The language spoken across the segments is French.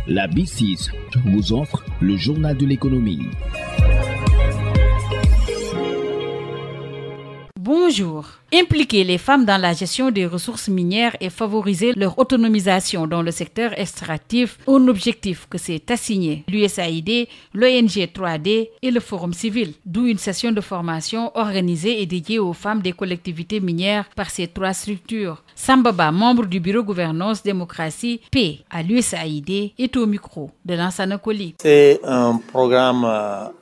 La B6 vous offre le journal de l'économie. Bonjour. Impliquer les femmes dans la gestion des ressources minières et favoriser leur autonomisation dans le secteur extractif, un objectif que s'est assigné l'USAID, l'ONG 3D et le Forum civil, d'où une session de formation organisée et dédiée aux femmes des collectivités minières par ces trois structures. Samba Ba, membre du bureau gouvernance démocratie P à l'USAID, est au micro de Lansana Koli. C'est un programme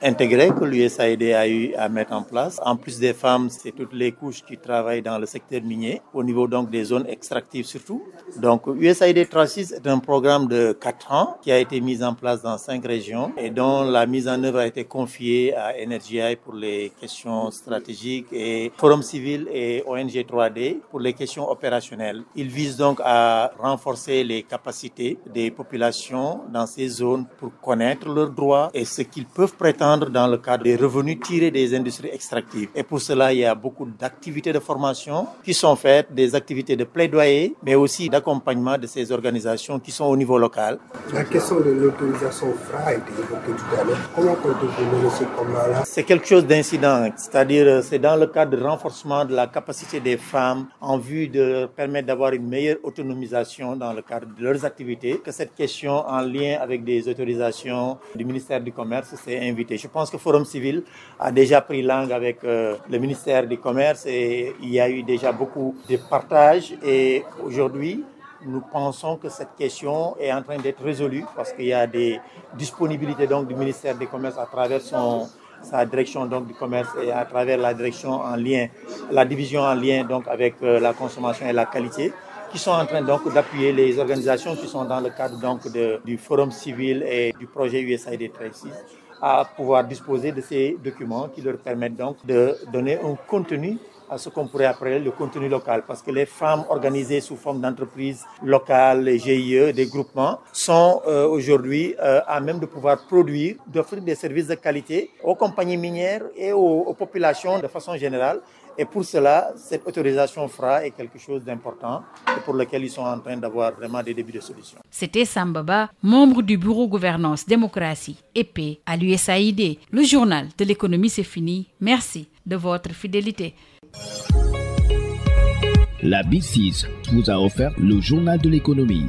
intégré que l'USAID a eu à mettre en place. En plus des femmes, c'est toutes les couches qui travaillent dans le secteur minier, au niveau donc des zones extractives surtout. Donc USAID 36 est un programme de 4 ans qui a été mis en place dans 5 régions et dont la mise en œuvre a été confiée à NRGI pour les questions stratégiques et Forum civil et ONG 3D pour les questions opérationnelles. Il vise donc à renforcer les capacités des populations dans ces zones pour connaître leurs droits et ce qu'ils peuvent prétendre dans le cadre des revenus tirés des industries extractives. Et pour cela, il y a beaucoup d'activités de formation qui sont faites, des activités de plaidoyer, mais aussi d'accompagnement de ces organisations qui sont au niveau local. La question de l'autorisation FRA a été évoquée tout à l'heure. Comment comptez-vous mener ce combat-là? C'est quelque chose d'incident, c'est-à-dire c'est dans le cadre de renforcement de la capacité des femmes en vue de leur permettre d'avoir une meilleure autonomisation dans le cadre de leurs activités que cette question en lien avec des autorisations du ministère du Commerce s'est invitée. Je pense que Forum civil a déjà pris langue avec le ministère du Commerce et il y a eu déjà beaucoup de partages et aujourd'hui, nous pensons que cette question est en train d'être résolue parce qu'il y a des disponibilités donc du ministère du Commerce à travers sa direction donc du commerce et à travers la direction en lien, la division en lien donc avec la consommation et la qualité, qui sont en train donc d'appuyer les organisations qui sont dans le cadre donc du Forum civil et du projet USAID 36 à pouvoir disposer de ces documents qui leur permettent donc de donner un contenu à ce qu'on pourrait appeler le contenu local. Parce que les femmes organisées sous forme d'entreprises locales, les GIE, des groupements, sont aujourd'hui à même de pouvoir produire, d'offrir des services de qualité aux compagnies minières et aux populations de façon générale. Et pour cela, cette autorisation FRA est quelque chose d'important et pour lequel ils sont en train d'avoir vraiment des débuts de solutions. C'était Samba Ba, membre du bureau gouvernance démocratie et paix à l'USAID. Le journal de l'économie, c'est fini. Merci de votre fidélité. La B6 vous a offert le journal de l'économie.